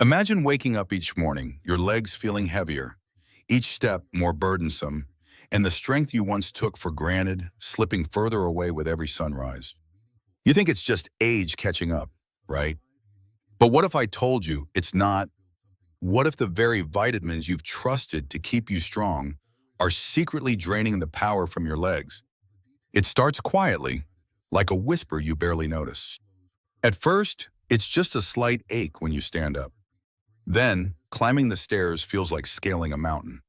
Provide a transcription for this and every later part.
Imagine waking up each morning, your legs feeling heavier, each step more burdensome, and the strength you once took for granted slipping further away with every sunrise. You think it's just age catching up, right? But what if I told you it's not? What if the very vitamins you've trusted to keep you strong are secretly draining the power from your legs? It starts quietly, like a whisper you barely notice. At first, it's just a slight ache when you stand up. Then, climbing the stairs feels like scaling a mountain.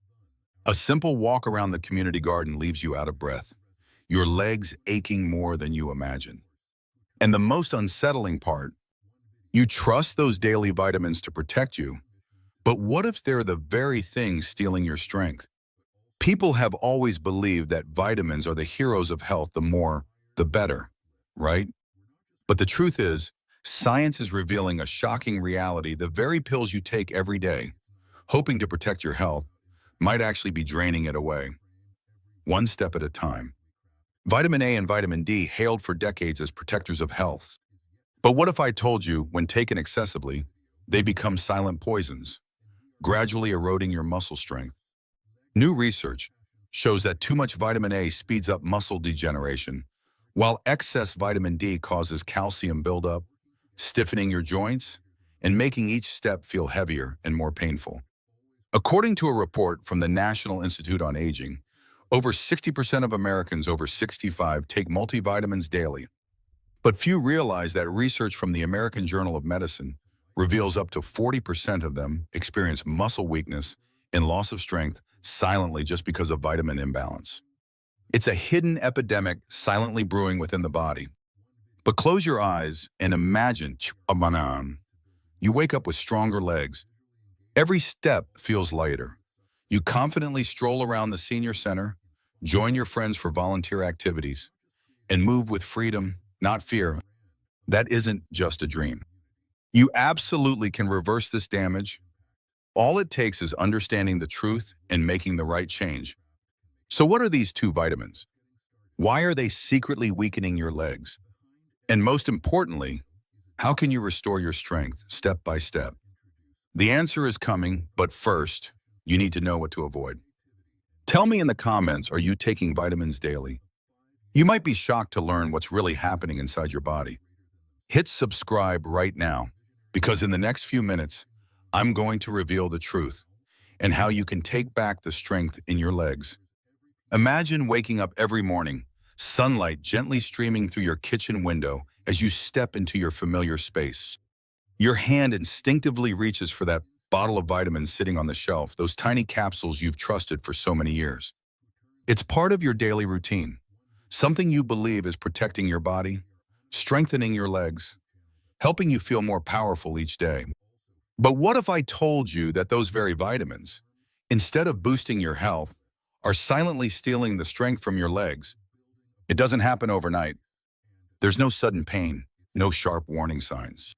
A simple walk around the community garden leaves you out of breath, your legs aching more than you imagine. And the most unsettling part, you trust those daily vitamins to protect you, but what if they're the very thing stealing your strength? People have always believed that vitamins are the heroes of health, the more, the better, right? But the truth is, science is revealing a shocking reality. The very pills you take every day, hoping to protect your health, might actually be draining it away, one step at a time. Vitamin A and vitamin D hailed for decades as protectors of health. But what if I told you, when taken excessively, they become silent poisons, gradually eroding your muscle strength? New research shows that too much vitamin A speeds up muscle degeneration, while excess vitamin D causes calcium buildup, stiffening your joints, and making each step feel heavier and more painful. According to a report from the National Institute on Aging, over 60% of Americans over 65 take multivitamins daily. But few realize that research from the American Journal of Medicine reveals up to 40% of them experience muscle weakness and loss of strength silently just because of vitamin imbalance. It's a hidden epidemic silently brewing within the body. But close your eyes and imagine you wake up with stronger legs. Every step feels lighter. You confidently stroll around the senior center, join your friends for volunteer activities, and move with freedom, not fear. That isn't just a dream. You absolutely can reverse this damage. All it takes is understanding the truth and making the right change. So what are these two vitamins? Why are they secretly weakening your legs? And most importantly, how can you restore your strength step by step? The answer is coming, but first, you need to know what to avoid. Tell me in the comments, are you taking vitamins daily? You might be shocked to learn what's really happening inside your body. Hit subscribe right now, because in the next few minutes, I'm going to reveal the truth and how you can take back the strength in your legs. Imagine waking up every morning, sunlight gently streaming through your kitchen window as you step into your familiar space. Your hand instinctively reaches for that bottle of vitamins sitting on the shelf, those tiny capsules you've trusted for so many years. It's part of your daily routine, something you believe is protecting your body, strengthening your legs, helping you feel more powerful each day. But what if I told you that those very vitamins, instead of boosting your health, are silently stealing the strength from your legs? It doesn't happen overnight. There's no sudden pain, no sharp warning signs.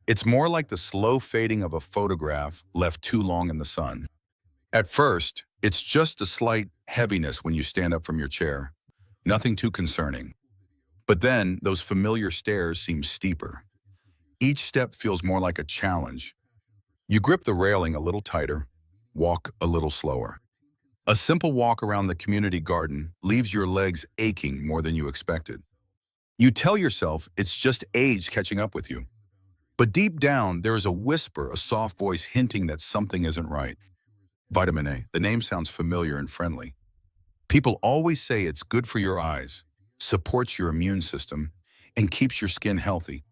It's more like the slow fading of a photograph left too long in the sun. At first, it's just a slight heaviness when you stand up from your chair. Nothing too concerning. But then, those familiar stairs seem steeper. Each step feels more like a challenge. You grip the railing a little tighter, walk a little slower. A simple walk around the community garden leaves your legs aching more than you expected. You tell yourself it's just age catching up with you. But deep down, there is a whisper, a soft voice hinting that something isn't right. Vitamin A, the name sounds familiar and friendly. People always say it's good for your eyes, supports your immune system, and keeps your skin healthy.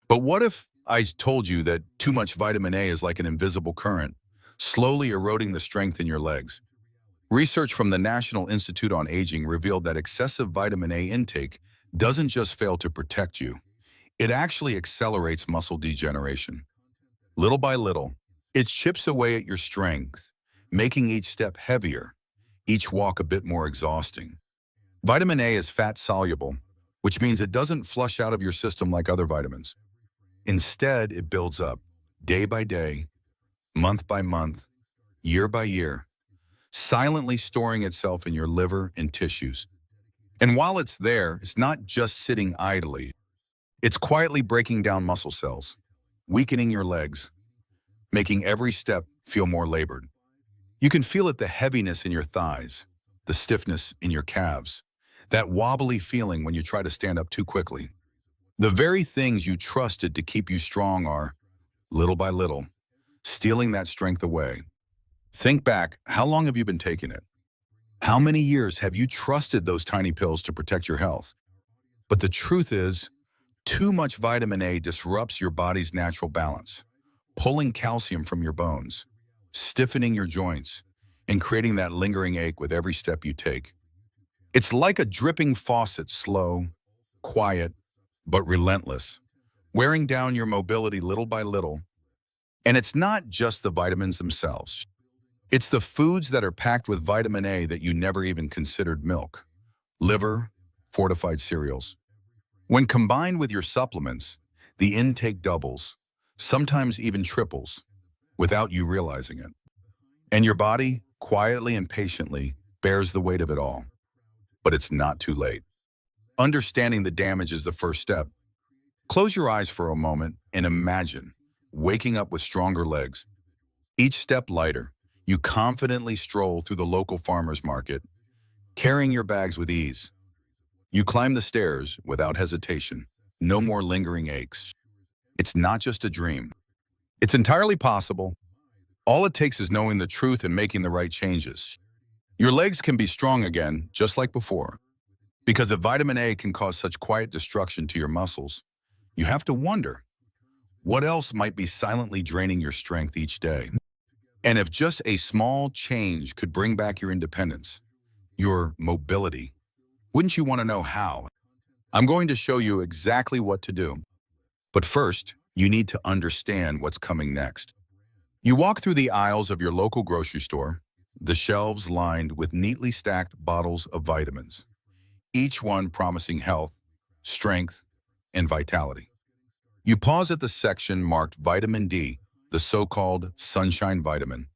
But what if I told you that too much vitamin A is like an invisible current, slowly eroding the strength in your legs? Research from the National Institute on Aging revealed that excessive vitamin A intake doesn't just fail to protect you, it actually accelerates muscle degeneration. Little by little, it chips away at your strength, making each step heavier, each walk a bit more exhausting. Vitamin A is fat-soluble, which means it doesn't flush out of your system like other vitamins. Instead, it builds up, day by day, month by month, year by year, silently storing itself in your liver and tissues. And while it's there, it's not just sitting idly. It's quietly breaking down muscle cells, weakening your legs, making every step feel more labored. You can feel it, the heaviness in your thighs, the stiffness in your calves, that wobbly feeling when you try to stand up too quickly. The very things you trusted to keep you strong are, little by little, stealing that strength away. Think back, how long have you been taking it? How many years have you trusted those tiny pills to protect your health? But the truth is, too much vitamin A disrupts your body's natural balance, pulling calcium from your bones, stiffening your joints, and creating that lingering ache with every step you take. It's like a dripping faucet, slow, quiet, but relentless, wearing down your mobility little by little. And it's not just the vitamins themselves. It's the foods that are packed with vitamin A that you never even considered: milk, liver, fortified cereals. When combined with your supplements, the intake doubles, sometimes even triples, without you realizing it. And your body, quietly and patiently, bears the weight of it all. But it's not too late. Understanding the damage is the first step. Close your eyes for a moment and imagine waking up with stronger legs. Each step lighter, you confidently stroll through the local farmer's market, carrying your bags with ease. You climb the stairs without hesitation. No more lingering aches. It's not just a dream. It's entirely possible. All it takes is knowing the truth and making the right changes. Your legs can be strong again, just like before. Because if vitamin A can cause such quiet destruction to your muscles, you have to wonder, what else might be silently draining your strength each day? And if just a small change could bring back your independence, your mobility, wouldn't you want to know how? I'm going to show you exactly what to do. But first, you need to understand what's coming next. You walk through the aisles of your local grocery store, the shelves lined with neatly stacked bottles of vitamins, each one promising health, strength, and vitality. You pause at the section marked vitamin D, the so-called sunshine vitamin.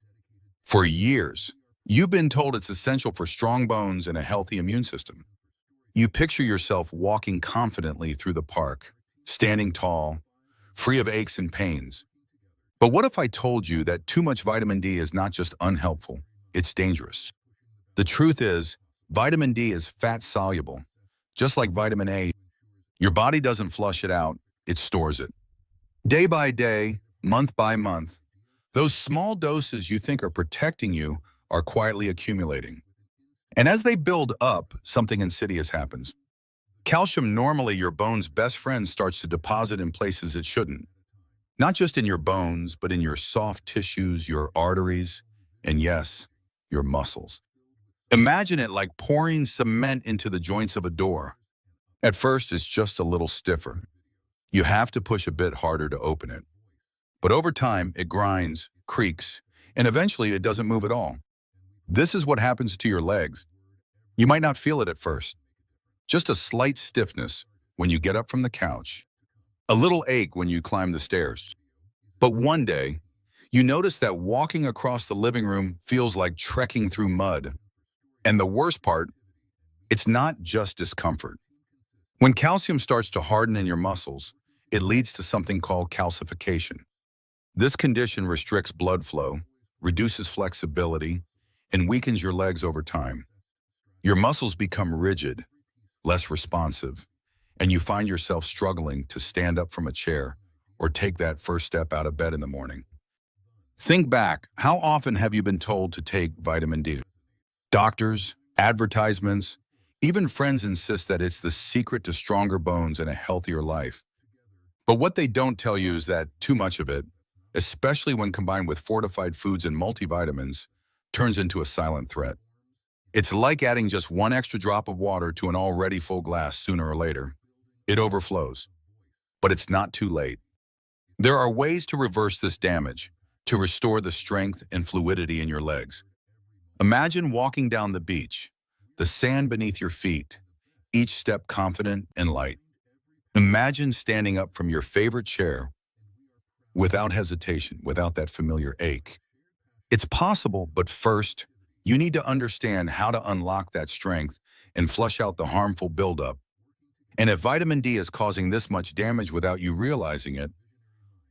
For years, you've been told it's essential for strong bones and a healthy immune system. You picture yourself walking confidently through the park, standing tall, free of aches and pains. But what if I told you that too much vitamin D is not just unhelpful, it's dangerous? The truth is, vitamin D is fat-soluble. Just like vitamin A, your body doesn't flush it out, it stores it. Day by day, month by month, those small doses you think are protecting you are quietly accumulating. And as they build up, something insidious happens. Calcium, normally your bone's best friend, starts to deposit in places it shouldn't. Not just in your bones, but in your soft tissues, your arteries, and yes, your muscles. Imagine it like pouring cement into the joints of a door. At first, it's just a little stiffer. You have to push a bit harder to open it. But over time, it grinds, creaks, and eventually it doesn't move at all. This is what happens to your legs. You might not feel it at first. Just a slight stiffness when you get up from the couch. A little ache when you climb the stairs. But one day, you notice that walking across the living room feels like trekking through mud. And the worst part, it's not just discomfort. When calcium starts to harden in your muscles, it leads to something called calcification. This condition restricts blood flow, reduces flexibility, and weakens your legs over time. Your muscles become rigid, less responsive, and you find yourself struggling to stand up from a chair or take that first step out of bed in the morning. Think back, how often have you been told to take vitamin D? Doctors, advertisements, even friends insist that it's the secret to stronger bones and a healthier life. But what they don't tell you is that too much of it, especially when combined with fortified foods and multivitamins, turns into a silent threat. It's like adding just one extra drop of water to an already full glass. Sooner or later, it overflows. But it's not too late. There are ways to reverse this damage, to restore the strength and fluidity in your legs. Imagine walking down the beach, the sand beneath your feet, each step confident and light. Imagine standing up from your favorite chair without hesitation, without that familiar ache. It's possible, but first, you need to understand how to unlock that strength and flush out the harmful buildup. And if vitamin D is causing this much damage without you realizing it,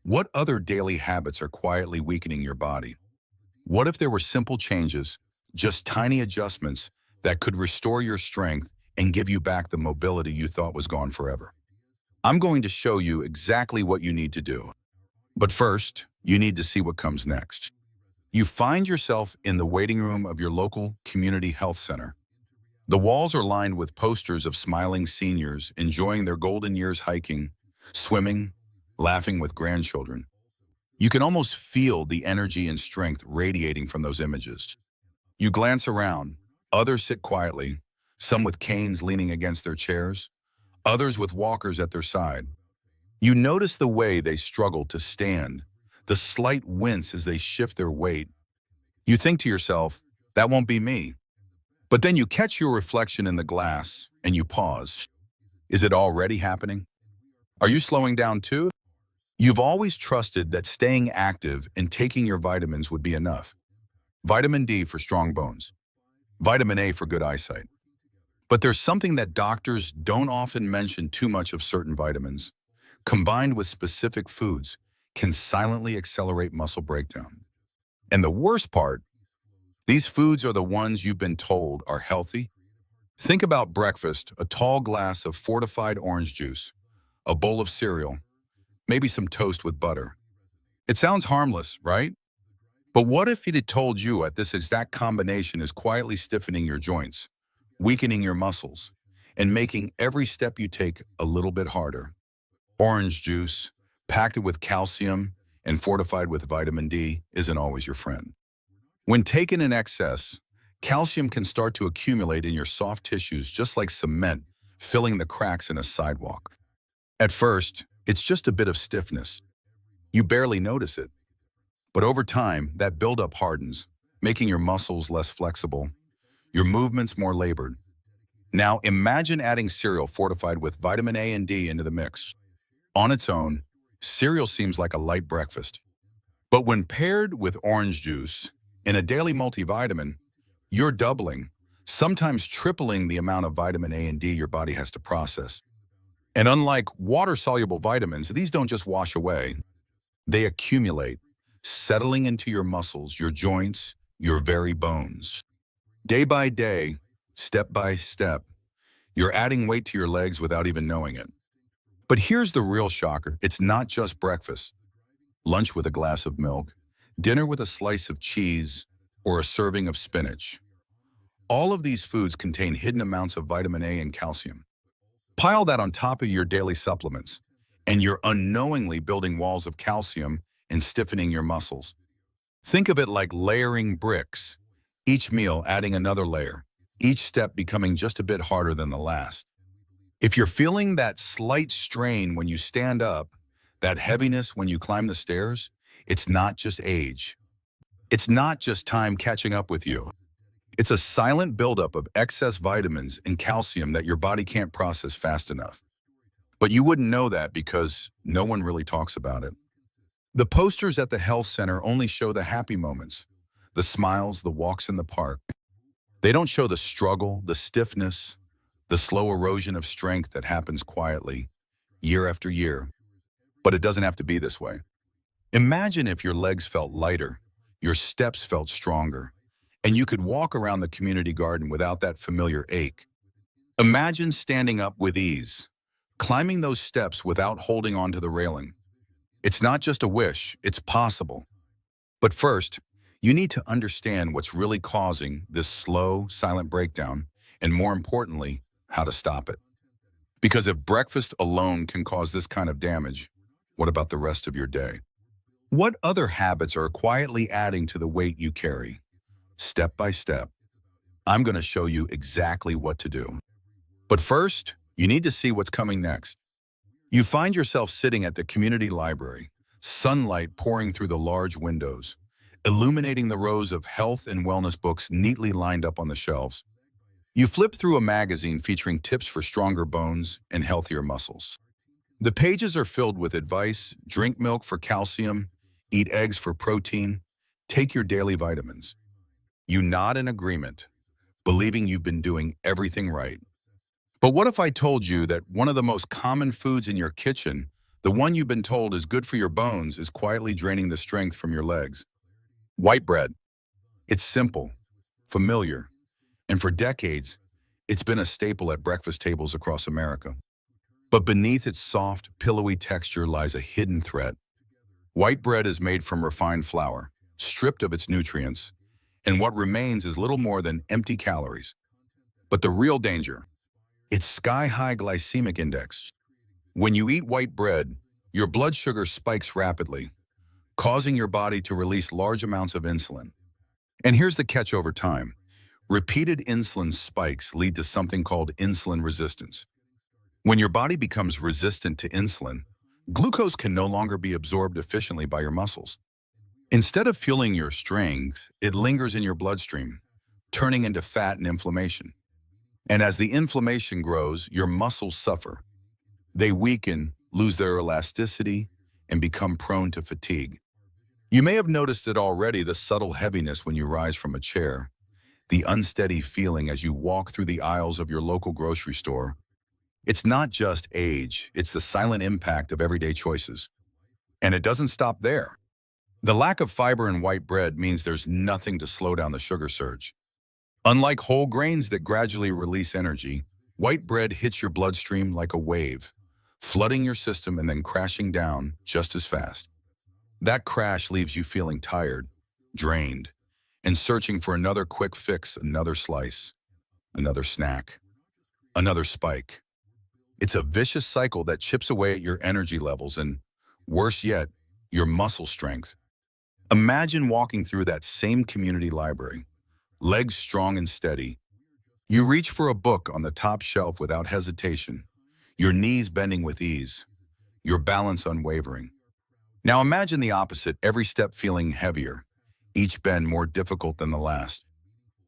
What other daily habits are quietly weakening your body? What if there were simple changes, just tiny adjustments that could restore your strength and give you back the mobility you thought was gone forever? I'm going to show you exactly what you need to do. But first, you need to see what comes next. You find yourself in the waiting room of your local community health center. The walls are lined with posters of smiling seniors enjoying their golden years hiking, swimming, laughing with grandchildren. You can almost feel the energy and strength radiating from those images. You glance around. Others sit quietly, some with canes leaning against their chairs, others with walkers at their side. You notice the way they struggle to stand, the slight wince as they shift their weight. You think to yourself, that won't be me. But then you catch your reflection in the glass and you pause. Is it already happening? Are you slowing down too? You've always trusted that staying active and taking your vitamins would be enough. Vitamin D for strong bones, vitamin A for good eyesight. But there's something that doctors don't often mention too much of certain vitamins, combined with specific foods, can silently accelerate muscle breakdown. And the worst part, these foods are the ones you've been told are healthy. Think about breakfast, a tall glass of fortified orange juice, a bowl of cereal, maybe some toast with butter. It sounds harmless, right? But what if it had told you that this exact combination is quietly stiffening your joints, weakening your muscles, and making every step you take a little bit harder? Orange juice, packed with calcium and fortified with vitamin D, isn't always your friend. When taken in excess, calcium can start to accumulate in your soft tissues just like cement filling the cracks in a sidewalk. At first, it's just a bit of stiffness. You barely notice it. But over time, that buildup hardens, making your muscles less flexible, your movements more labored. Now imagine adding cereal fortified with vitamin A and D into the mix. On its own, cereal seems like a light breakfast. But when paired with orange juice in a daily multivitamin, you're doubling, sometimes tripling the amount of vitamin A and D your body has to process. And unlike water-soluble vitamins, these don't just wash away. They accumulate, settling into your muscles, your joints, your very bones. Day by day, step by step, you're adding weight to your legs without even knowing it. But here's the real shocker. It's not just breakfast, lunch with a glass of milk, dinner with a slice of cheese, or a serving of spinach. All of these foods contain hidden amounts of vitamin A and calcium. Pile that on top of your daily supplements, and you're unknowingly building walls of calcium and stiffening your muscles. Think of it like layering bricks, each meal adding another layer, each step becoming just a bit harder than the last. If you're feeling that slight strain when you stand up, that heaviness when you climb the stairs, it's not just age. It's not just time catching up with you. It's a silent buildup of excess vitamins and calcium that your body can't process fast enough. But you wouldn't know that because no one really talks about it. The posters at the health center only show the happy moments, the smiles, the walks in the park. They don't show the struggle, the stiffness, the slow erosion of strength that happens quietly, year after year. But it doesn't have to be this way. Imagine if your legs felt lighter, your steps felt stronger, and you could walk around the community garden without that familiar ache. Imagine standing up with ease, climbing those steps without holding on to the railing. It's not just a wish, it's possible. But first, you need to understand what's really causing this slow, silent breakdown, and more importantly, how to stop it. Because if breakfast alone can cause this kind of damage, what about the rest of your day? What other habits are quietly adding to the weight you carry? Step by step, I'm going to show you exactly what to do. But first, you need to see what's coming next. You find yourself sitting at the community library, sunlight pouring through the large windows, illuminating the rows of health and wellness books neatly lined up on the shelves. You flip through a magazine featuring tips for stronger bones and healthier muscles. The pages are filled with advice: drink milk for calcium, eat eggs for protein, take your daily vitamins. You nod in agreement, believing you've been doing everything right. But what if I told you that one of the most common foods in your kitchen, The one you've been told is good for your bones is quietly draining the strength from your legs. White bread. It's simple, familiar, and for decades, it's been a staple at breakfast tables across America. But beneath its soft, pillowy texture lies a hidden threat. White bread is made from refined flour, stripped of its nutrients, and what remains is little more than empty calories. But the real danger, its sky-high glycemic index. When you eat white bread, your blood sugar spikes rapidly, causing your body to release large amounts of insulin. And here's the catch over time. Repeated insulin spikes lead to something called insulin resistance. When your body becomes resistant to insulin, glucose can no longer be absorbed efficiently by your muscles. Instead of fueling your strength, it lingers in your bloodstream, turning into fat and inflammation. And as the inflammation grows, your muscles suffer. They weaken, lose their elasticity, and become prone to fatigue. You may have noticed it already, the subtle heaviness when you rise from a chair, the unsteady feeling as you walk through the aisles of your local grocery store. It's not just age, it's the silent impact of everyday choices. And it doesn't stop there. The lack of fiber in white bread means there's nothing to slow down the sugar surge. Unlike whole grains that gradually release energy, white bread hits your bloodstream like a wave, flooding your system and then crashing down just as fast. That crash leaves you feeling tired, drained, and searching for another quick fix, another slice, another snack, another spike. It's a vicious cycle that chips away at your energy levels and, worse yet, your muscle strength. Imagine walking through that same community library, legs strong and steady. You reach for a book on the top shelf without hesitation, your knees bending with ease, your balance unwavering. Now imagine the opposite, every step feeling heavier, each bend more difficult than the last.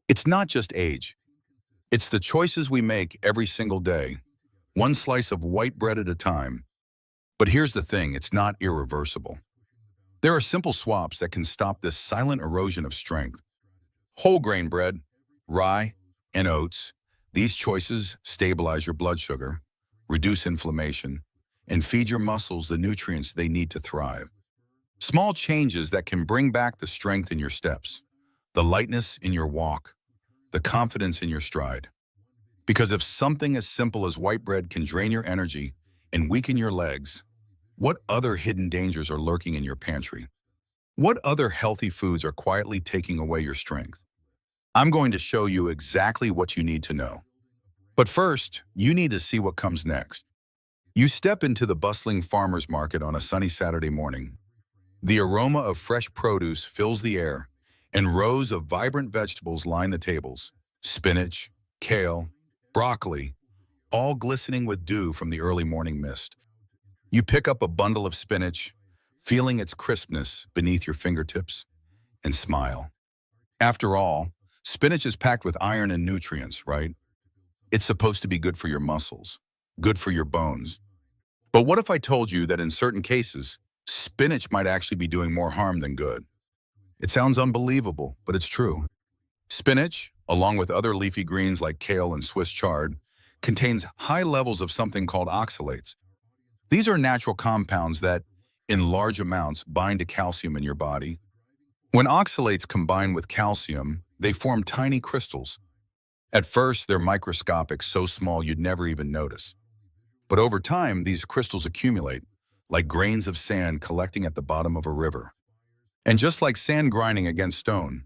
It's not just age. It's the choices we make every single day, one slice of white bread at a time. But here's the thing, it's not irreversible. There are simple swaps that can stop this silent erosion of strength. Whole grain bread, rye, and oats. These choices stabilize your blood sugar, reduce inflammation, and feed your muscles the nutrients they need to thrive. Small changes that can bring back the strength in your steps, the lightness in your walk, the confidence in your stride. Because if something as simple as white bread can drain your energy and weaken your legs, what other hidden dangers are lurking in your pantry? What other healthy foods are quietly taking away your strength? I'm going to show you exactly what you need to know. But first, you need to see what comes next. You step into the bustling farmer's market on a sunny Saturday morning. The aroma of fresh produce fills the air, and rows of vibrant vegetables line the tables. Spinach, kale, broccoli, all glistening with dew from the early morning mist. You pick up a bundle of spinach, feeling its crispness beneath your fingertips, and smile. After all, spinach is packed with iron and nutrients, right? It's supposed to be good for your muscles, good for your bones. But what if I told you that in certain cases, spinach might actually be doing more harm than good? It sounds unbelievable, but it's true. Spinach, along with other leafy greens like kale and Swiss chard, contains high levels of something called oxalates. These are natural compounds that, in large amounts, bind to calcium in your body. When oxalates combine with calcium, they form tiny crystals. At first, they're microscopic, so small you'd never even notice. But over time, these crystals accumulate, like grains of sand collecting at the bottom of a river. And just like sand grinding against stone,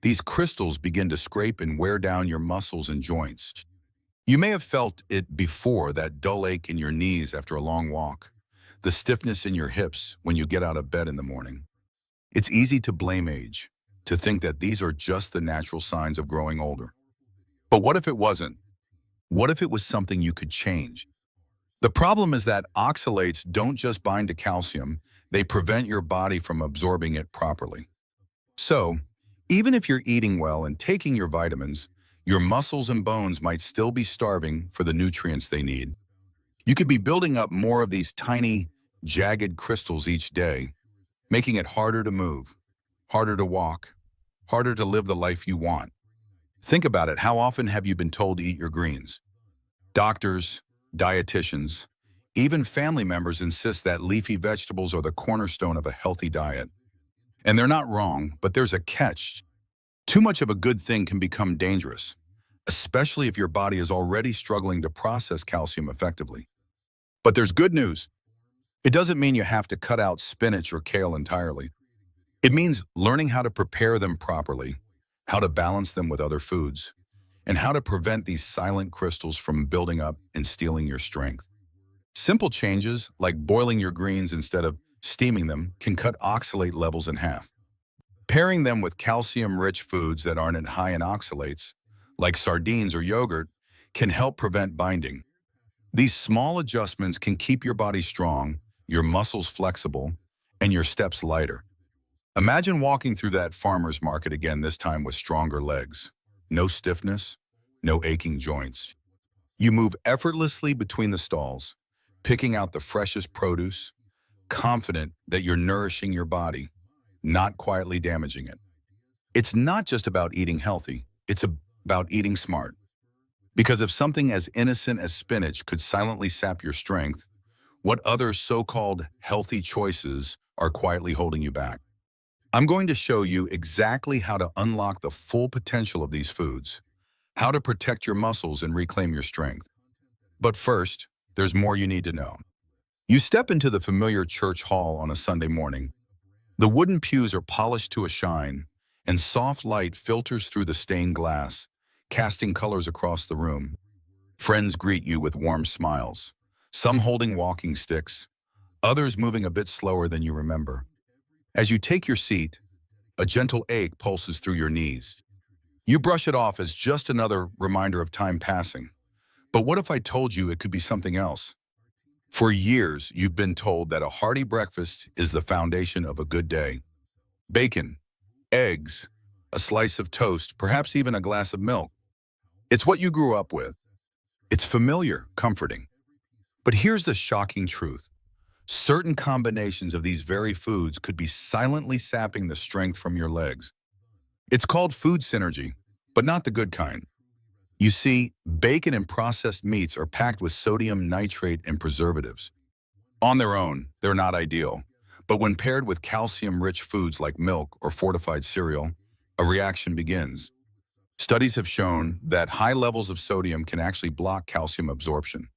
these crystals begin to scrape and wear down your muscles and joints. You may have felt it before, that dull ache in your knees after a long walk, the stiffness in your hips when you get out of bed in the morning. It's easy to blame age, to think that these are just the natural signs of growing older. But what if it wasn't? What if it was something you could change? The problem is that oxalates don't just bind to calcium, they prevent your body from absorbing it properly. So, even if you're eating well and taking your vitamins, your muscles and bones might still be starving for the nutrients they need. You could be building up more of these tiny, jagged crystals each day, making it harder to move, harder to walk, harder to live the life you want. Think about it. How often have you been told to eat your greens? Doctors, dietitians, Even family members insist that leafy vegetables are the cornerstone of a healthy diet. And they're not wrong, but there's a catch. Too much of a good thing can become dangerous, especially if your body is already struggling to process calcium effectively. But there's good news. It doesn't mean you have to cut out spinach or kale entirely. It means learning how to prepare them properly, how to balance them with other foods, and how to prevent these silent crystals from building up and stealing your strength. Simple changes, like boiling your greens instead of steaming them, can cut oxalate levels in half. Pairing them with calcium-rich foods that aren't high in oxalates, like sardines or yogurt, can help prevent binding. These small adjustments can keep your body strong, your muscles flexible, and your steps lighter. Imagine walking through that farmer's market again, this time with stronger legs. No stiffness, no aching joints. You move effortlessly between the stalls, picking out the freshest produce, confident that you're nourishing your body, not quietly damaging it. It's not just about eating healthy, it's about eating smart. Because if something as innocent as spinach could silently sap your strength, what other so-called healthy choices are quietly holding you back? I'm going to show you exactly how to unlock the full potential of these foods, how to protect your muscles and reclaim your strength. But first, there's more you need to know. You step into the familiar church hall on a Sunday morning. The wooden pews are polished to a shine, and soft light filters through the stained glass, casting colors across the room. Friends greet you with warm smiles, some holding walking sticks, others moving a bit slower than you remember. As you take your seat, a gentle ache pulses through your knees. You brush it off as just another reminder of time passing. But what if I told you it could be something else? For years, you've been told that a hearty breakfast is the foundation of a good day. Bacon, eggs, a slice of toast, perhaps even a glass of milk. It's what you grew up with. It's familiar, comforting. But here's the shocking truth. Certain combinations of these very foods could be silently sapping the strength from your legs. It's called food synergy, but not the good kind. You see, bacon and processed meats are packed with sodium nitrate and preservatives. On their own, they're not ideal, but when paired with calcium-rich foods like milk or fortified cereal, a reaction begins. Studies have shown that high levels of sodium can actually block calcium absorption,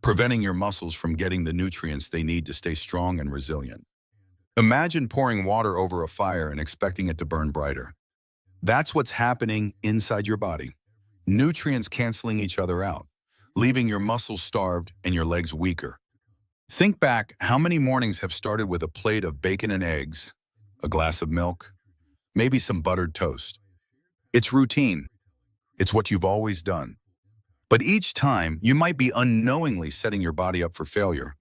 preventing your muscles from getting the nutrients they need to stay strong and resilient. Imagine pouring water over a fire and expecting it to burn brighter. That's what's happening inside your body. Nutrients canceling each other out, leaving your muscles starved and your legs weaker. Think back, how many mornings have started with a plate of bacon and eggs, a glass of milk, maybe some buttered toast? It's routine. It's what you've always done. But each time, you might be unknowingly setting your body up for failure.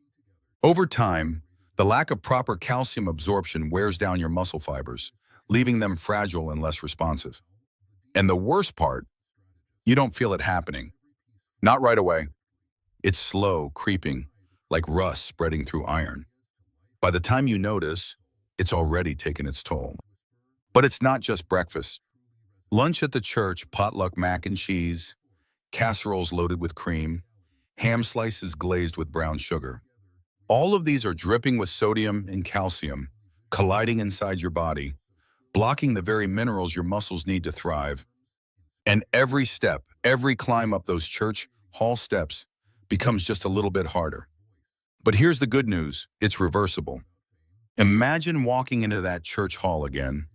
Over time, the lack of proper calcium absorption wears down your muscle fibers, leaving them fragile and less responsive. And the worst part, you don't feel it happening. Not right away. It's slow, creeping, like rust spreading through iron. By the time you notice, it's already taken its toll. But it's not just breakfast. Lunch at the church, potluck mac and cheese, casseroles loaded with cream, ham slices glazed with brown sugar. All of these are dripping with sodium and calcium, colliding inside your body, blocking the very minerals your muscles need to thrive. And every step, every climb up those church hall steps becomes just a little bit harder. But here's the good news, it's reversible. Imagine walking into that church hall again,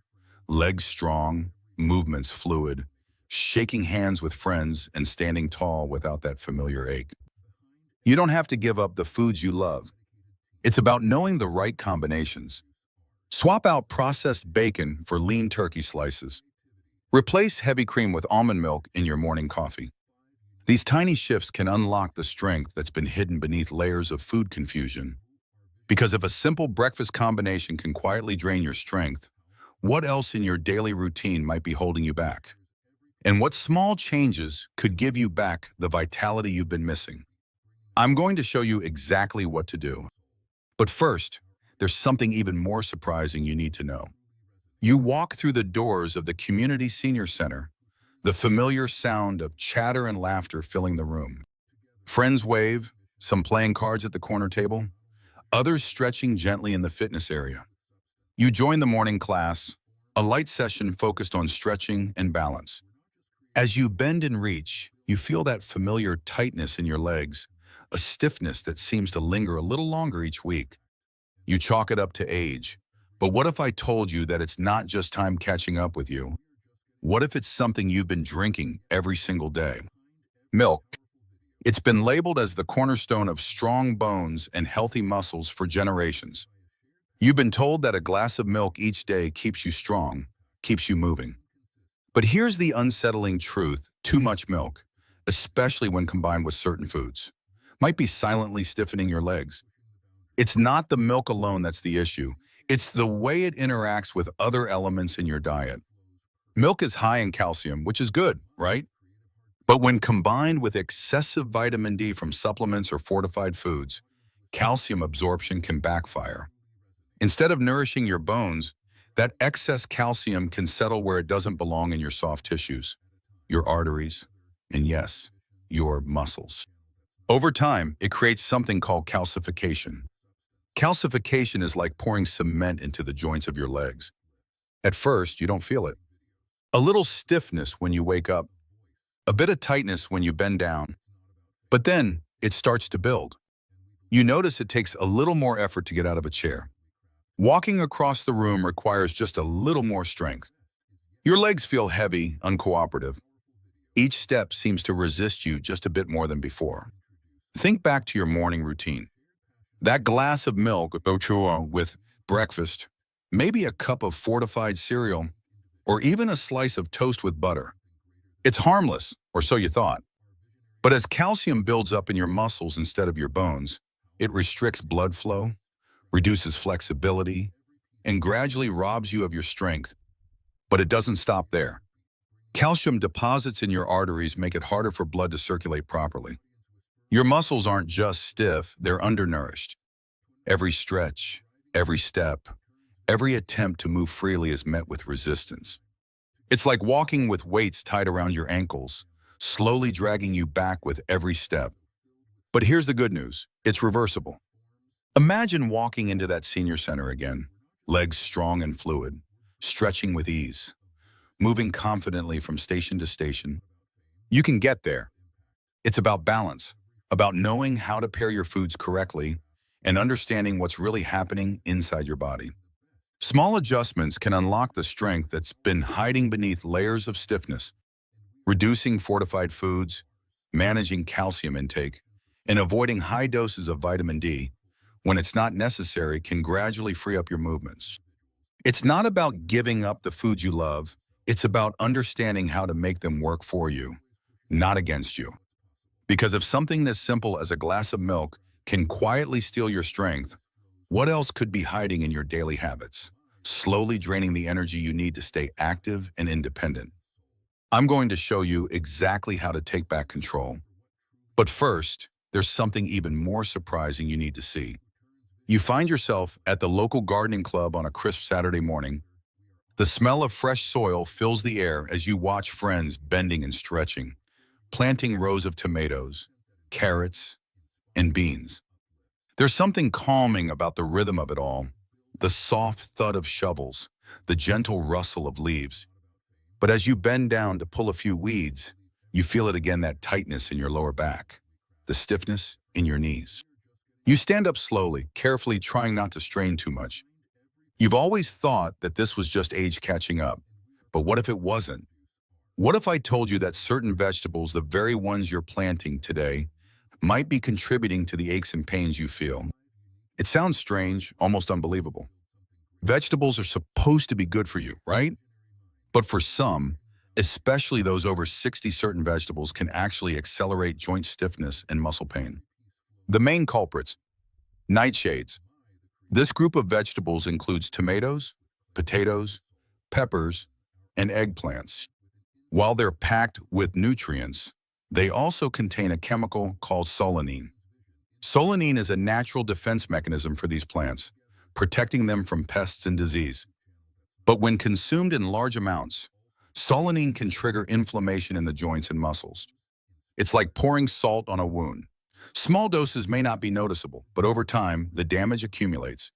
legs strong, movements fluid, shaking hands with friends and standing tall without that familiar ache. You don't have to give up the foods you love. It's about knowing the right combinations. Swap out processed bacon for lean turkey slices. Replace heavy cream with almond milk in your morning coffee. These tiny shifts can unlock the strength that's been hidden beneath layers of food confusion. Because if a simple breakfast combination can quietly drain your strength, what else in your daily routine might be holding you back? And what small changes could give you back the vitality you've been missing? I'm going to show you exactly what to do. But first, there's something even more surprising you need to know. You walk through the doors of the Community Senior Center, the familiar sound of chatter and laughter filling the room. Friends wave, Some playing cards at the corner table, others stretching gently in the fitness area. You join the morning class, a light session focused on stretching and balance. As you bend and reach, you feel that familiar tightness in your legs, a stiffness that seems to linger a little longer each week. You chalk it up to age. But what if I told you that it's not just time catching up with you? What if it's something you've been drinking every single day? Milk. It's been labeled as the cornerstone of strong bones and healthy muscles for generations. You've been told that a glass of milk each day keeps you strong, keeps you moving. But here's the unsettling truth: too much milk, especially when combined with certain foods, might be silently stiffening your legs. It's not the milk alone that's the issue. It's the way it interacts with other elements in your diet. Milk is high in calcium, which is good, right? But when combined with excessive vitamin D from supplements or fortified foods, calcium absorption can backfire. Instead of nourishing your bones, that excess calcium can settle where it doesn't belong in your soft tissues, your arteries, and yes, your muscles. Over time, it creates something called calcification. Calcification is like pouring cement into the joints of your legs. At first, you don't feel it. A little stiffness when you wake up, a bit of tightness when you bend down, but then it starts to build. You notice it takes a little more effort to get out of a chair. Walking across the room requires just a little more strength. Your legs feel heavy, uncooperative. Each step seems to resist you just a bit more than before. Think back to your morning routine. That glass of milk with breakfast, maybe a cup of fortified cereal, or even a slice of toast with butter. It's harmless, or so you thought. But as calcium builds up in your muscles instead of your bones, it restricts blood flow, reduces flexibility, and gradually robs you of your strength. But it doesn't stop there. Calcium deposits in your arteries make it harder for blood to circulate properly. Your muscles aren't just stiff, they're undernourished. Every stretch, every step, every attempt to move freely is met with resistance. It's like walking with weights tied around your ankles, slowly dragging you back with every step. But here's the good news: it's reversible. Imagine walking into that senior center again, legs strong and fluid, stretching with ease, moving confidently from station to station. You can get there. It's about balance, about knowing how to pair your foods correctly and understanding what's really happening inside your body. Small adjustments can unlock the strength that's been hiding beneath layers of stiffness. Reducing fortified foods, managing calcium intake, and avoiding high doses of vitamin D when it's not necessary can gradually free up your movements. It's not about giving up the foods you love, it's about understanding how to make them work for you, not against you. Because if something as simple as a glass of milk can quietly steal your strength, what else could be hiding in your daily habits, slowly draining the energy you need to stay active and independent? I'm going to show you exactly how to take back control. But first, there's something even more surprising you need to see. You find yourself at the local gardening club on a crisp Saturday morning. The smell of fresh soil fills the air as you watch friends bending and stretching, planting rows of tomatoes, carrots, and beans. There's something calming about the rhythm of it all, the soft thud of shovels, the gentle rustle of leaves. But as you bend down to pull a few weeds, you feel it again, that tightness in your lower back, the stiffness in your knees. You stand up slowly, carefully trying not to strain too much. You've always thought that this was just age catching up. But what if it wasn't? What if I told you that certain vegetables, the very ones you're planting today, might be contributing to the aches and pains you feel? It sounds strange, almost unbelievable. Vegetables are supposed to be good for you, right? But for some, especially those over 60, certain vegetables can actually accelerate joint stiffness and muscle pain. The main culprits: nightshades. This group of vegetables includes tomatoes, potatoes, peppers, and eggplants. While they're packed with nutrients, they also contain a chemical called solanine. Solanine is a natural defense mechanism for these plants, protecting them from pests and disease. But when consumed in large amounts, solanine can trigger inflammation in the joints and muscles. It's like pouring salt on a wound. Small doses may not be noticeable, but over time, the damage accumulates.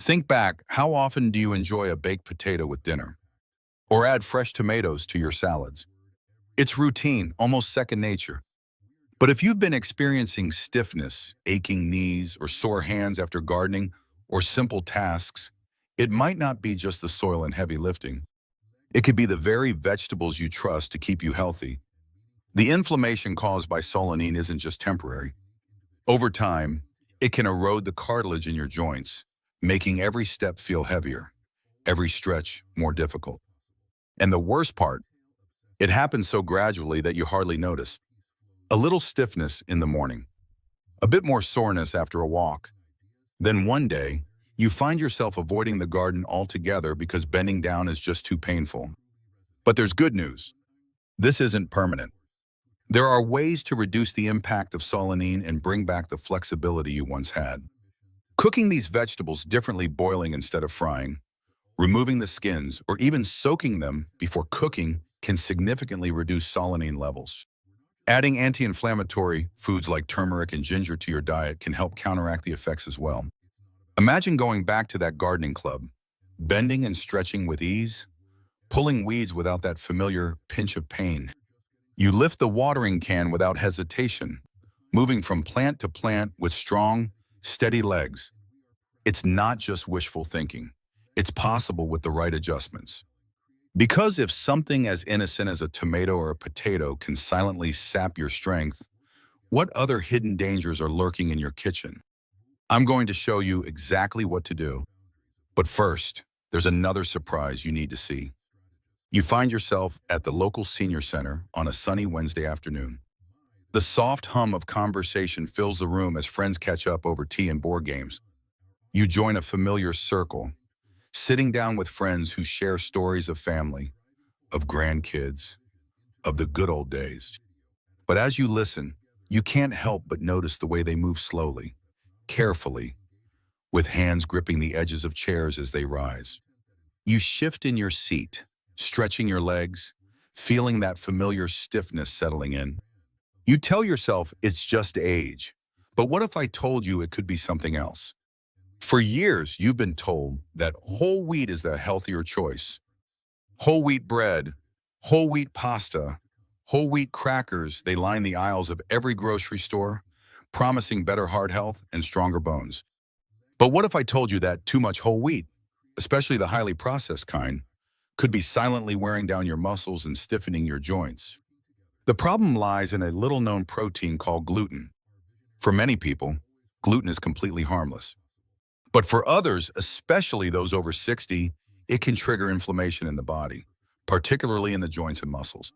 Think back, how often do you enjoy a baked potato with dinner? Or add fresh tomatoes to your salads? It's routine, almost second nature. But if you've been experiencing stiffness, aching knees, or sore hands after gardening, or simple tasks, it might not be just the soil and heavy lifting. It could be the very vegetables you trust to keep you healthy. The inflammation caused by solanine isn't just temporary. Over time, it can erode the cartilage in your joints, making every step feel heavier, every stretch more difficult. And the worst part, it happens so gradually that you hardly notice. A little stiffness in the morning, a bit more soreness after a walk. Then one day, you find yourself avoiding the garden altogether because bending down is just too painful. But there's good news. This isn't permanent. There are ways to reduce the impact of solanine and bring back the flexibility you once had. Cooking these vegetables differently, boiling instead of frying, removing the skins, or even soaking them before cooking can significantly reduce solanine levels. Adding anti-inflammatory foods like turmeric and ginger to your diet can help counteract the effects as well. Imagine going back to that gardening club, bending and stretching with ease, pulling weeds without that familiar pinch of pain. You lift the watering can without hesitation, moving from plant to plant with strong, steady legs. It's not just wishful thinking. It's possible with the right adjustments. Because if something as innocent as a tomato or a potato can silently sap your strength, what other hidden dangers are lurking in your kitchen? I'm going to show you exactly what to do. But first, there's another surprise you need to see. You find yourself at the local senior center on a sunny Wednesday afternoon. The soft hum of conversation fills the room as friends catch up over tea and board games. You join a familiar circle, sitting down with friends who share stories of family, of grandkids, of the good old days. But as you listen, you can't help but notice the way they move slowly, carefully, with hands gripping the edges of chairs as they rise. You shift in your seat, stretching your legs, feeling that familiar stiffness settling in. You tell yourself it's just age, but what if I told you it could be something else? For years, you've been told that whole wheat is the healthier choice. Whole wheat bread, whole wheat pasta, whole wheat crackers, they line the aisles of every grocery store, promising better heart health and stronger bones. But what if I told you that too much whole wheat, especially the highly processed kind, could be silently wearing down your muscles and stiffening your joints? The problem lies in a little-known protein called gluten. For many people, gluten is completely harmless. But for others, especially those over 60, it can trigger inflammation in the body, particularly in the joints and muscles.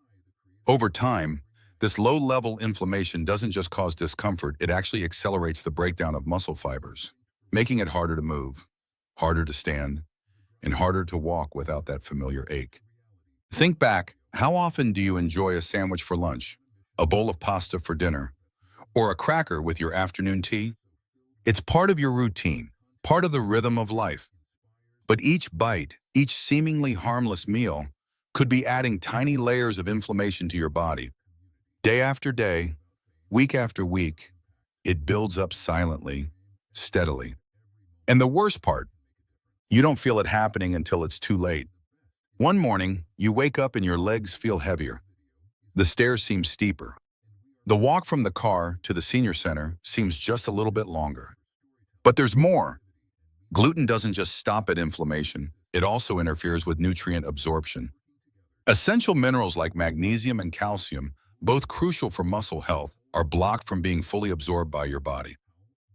Over time, this low-level inflammation doesn't just cause discomfort, it actually accelerates the breakdown of muscle fibers, making it harder to move, harder to stand, and harder to walk without that familiar ache. Think back, how often do you enjoy a sandwich for lunch, a bowl of pasta for dinner, or a cracker with your afternoon tea? It's part of your routine, part of the rhythm of life. But each bite, each seemingly harmless meal, could be adding tiny layers of inflammation to your body. Day after day, week after week, it builds up silently, steadily. And the worst part, you don't feel it happening until it's too late. One morning, you wake up and your legs feel heavier. The stairs seem steeper. The walk from the car to the senior center seems just a little bit longer. But there's more. Gluten doesn't just stop at inflammation, it also interferes with nutrient absorption. Essential minerals like magnesium and calcium, both crucial for muscle health, are blocked from being fully absorbed by your body.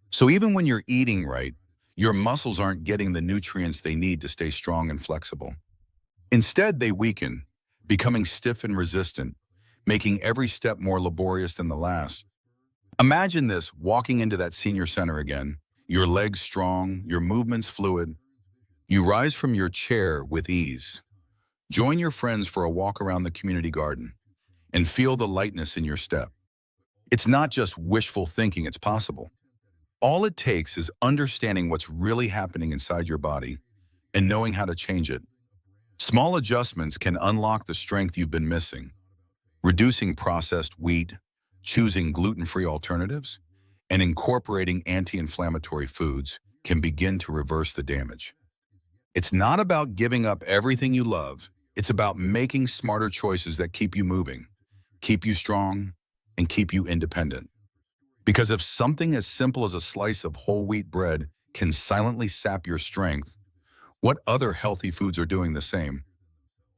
So even when you're eating right, your muscles aren't getting the nutrients they need to stay strong and flexible. Instead, they weaken, becoming stiff and resistant, making every step more laborious than the last. Imagine this, walking into that senior center again, your legs strong, your movements fluid. You rise from your chair with ease. Join your friends for a walk around the community garden and feel the lightness in your step. It's not just wishful thinking, it's possible. All it takes is understanding what's really happening inside your body and knowing how to change it. Small adjustments can unlock the strength you've been missing. Reducing processed wheat, choosing gluten-free alternatives, and incorporating anti-inflammatory foods can begin to reverse the damage. It's not about giving up everything you love. It's about making smarter choices that keep you moving, keep you strong, and keep you independent. Because if something as simple as a slice of whole wheat bread can silently sap your strength, what other healthy foods are doing the same?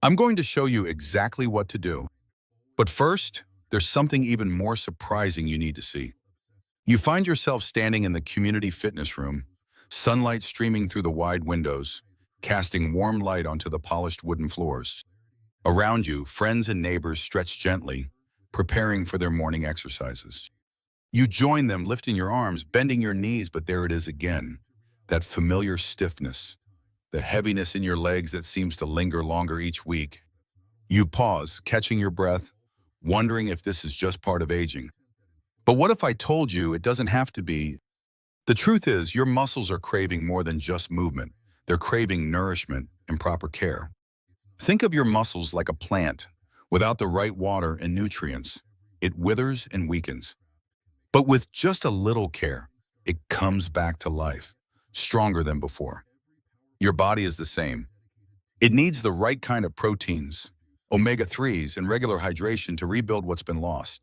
I'm going to show you exactly what to do. But first, there's something even more surprising you need to see. You find yourself standing in the community fitness room, sunlight streaming through the wide windows, casting warm light onto the polished wooden floors. Around you, friends and neighbors stretch gently, preparing for their morning exercises. You join them, lifting your arms, bending your knees, but there it is again, that familiar stiffness, the heaviness in your legs that seems to linger longer each week. You pause, catching your breath, wondering if this is just part of aging. But what if I told you it doesn't have to be? The truth is, your muscles are craving more than just movement. They're craving nourishment and proper care. Think of your muscles like a plant. Without the right water and nutrients, it withers and weakens. But with just a little care, it comes back to life, stronger than before. Your body is the same. It needs the right kind of proteins, omega-3s, and regular hydration to rebuild what's been lost.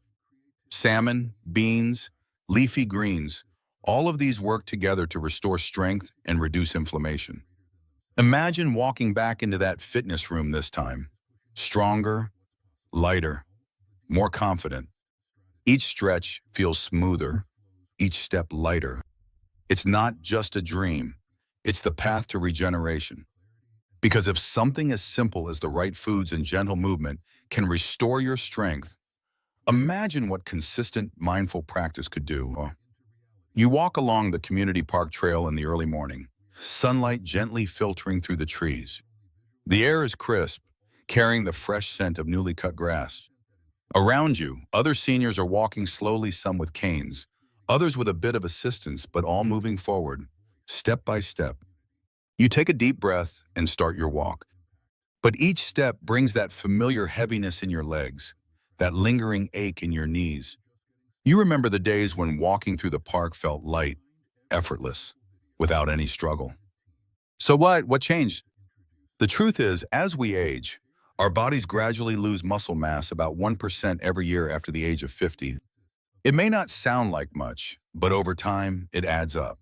Salmon, beans, leafy greens, all of these work together to restore strength and reduce inflammation. Imagine walking back into that fitness room this time, stronger, lighter, more confident. Each stretch feels smoother, each step lighter. It's not just a dream, it's the path to regeneration. Because if something as simple as the right foods and gentle movement can restore your strength, imagine what consistent, mindful practice could do. You walk along the community park trail in the early morning, sunlight gently filtering through the trees. The air is crisp, carrying the fresh scent of newly cut grass. Around you, other seniors are walking slowly, some with canes, others with a bit of assistance, but all moving forward, step by step. You take a deep breath and start your walk. But each step brings that familiar heaviness in your legs, that lingering ache in your knees. You remember the days when walking through the park felt light, effortless, without any struggle. So what? What changed? The truth is, as we age, our bodies gradually lose muscle mass about 1% every year after the age of 50. It may not sound like much, but over time, it adds up.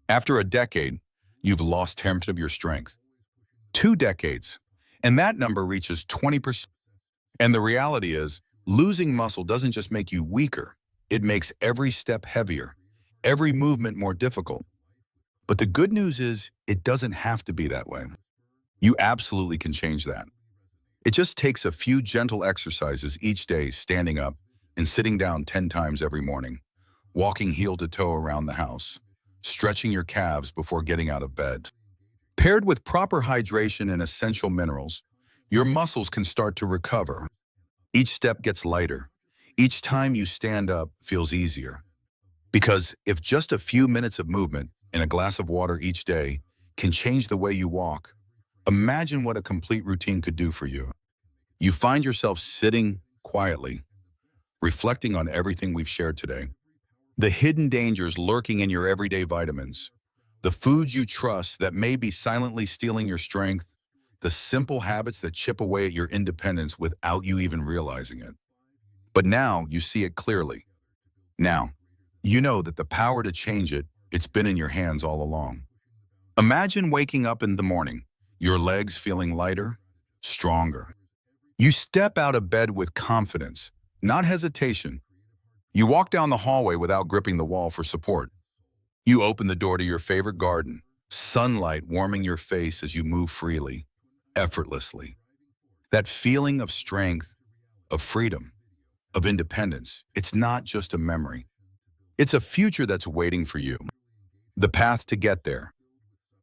After a decade, you've lost 10% of your strength. 2 decades, and that number reaches 20%. And the reality is, losing muscle doesn't just make you weaker, it makes every step heavier, every movement more difficult. But the good news is, it doesn't have to be that way. You absolutely can change that. It just takes a few gentle exercises each day, standing up and sitting down 10 times every morning, walking heel to toe around the house, stretching your calves before getting out of bed. Paired with proper hydration and essential minerals, your muscles can start to recover. Each step gets lighter. Each time you stand up feels easier. Because if just a few minutes of movement and a glass of water each day can change the way you walk, imagine what a complete routine could do for you. You find yourself sitting quietly, reflecting on everything we've shared today. The hidden dangers lurking in your everyday vitamins, the foods you trust that may be silently stealing your strength, the simple habits that chip away at your independence without you even realizing it. But now you see it clearly. Now, you know that the power to change it, it's been in your hands all along. Imagine waking up in the morning, your legs feeling lighter, stronger. You step out of bed with confidence, not hesitation. You walk down the hallway without gripping the wall for support. You open the door to your favorite garden, sunlight warming your face as you move freely, effortlessly. That feeling of strength, of freedom, of independence, it's not just a memory. It's a future that's waiting for you. The path to get there.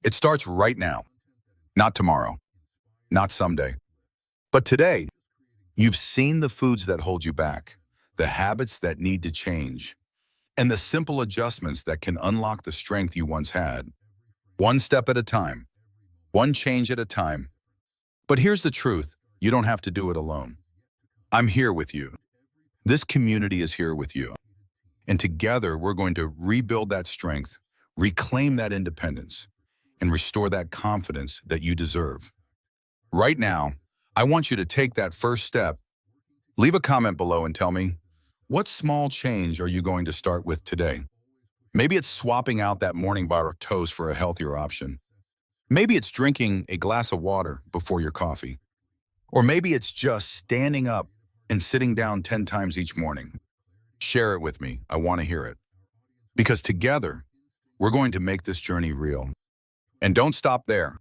It starts right now, not tomorrow, not someday, but today. You've seen the foods that hold you back, the habits that need to change, and the simple adjustments that can unlock the strength you once had. One step at a time, one change at a time. But here's the truth, you don't have to do it alone. I'm here with you. This community is here with you. And together, we're going to rebuild that strength, reclaim that independence, and restore that confidence that you deserve. Right now, I want you to take that first step. Leave a comment below and tell me, what small change are you going to start with today? Maybe it's swapping out that morning bar of toast for a healthier option. Maybe it's drinking a glass of water before your coffee. Or maybe it's just standing up and sitting down 10 times each morning. Share it with me. I want to hear it. Because together, we're going to make this journey real. And don't stop there.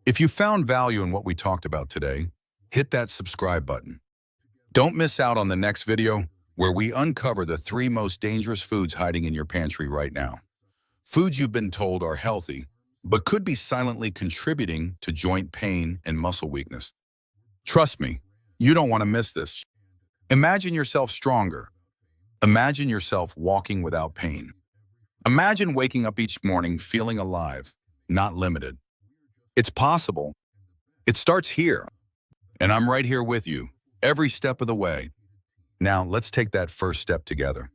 If you found value in what we talked about today, hit that subscribe button. Don't miss out on the next video where we uncover the 3 most dangerous foods hiding in your pantry right now. Foods you've been told are healthy, but could be silently contributing to joint pain and muscle weakness. Trust me, you don't want to miss this. Imagine yourself stronger. Imagine yourself walking without pain. Imagine waking up each morning feeling alive, not limited. It's possible. It starts here, and I'm right here with you, every step of the way. Now, let's take that first step together.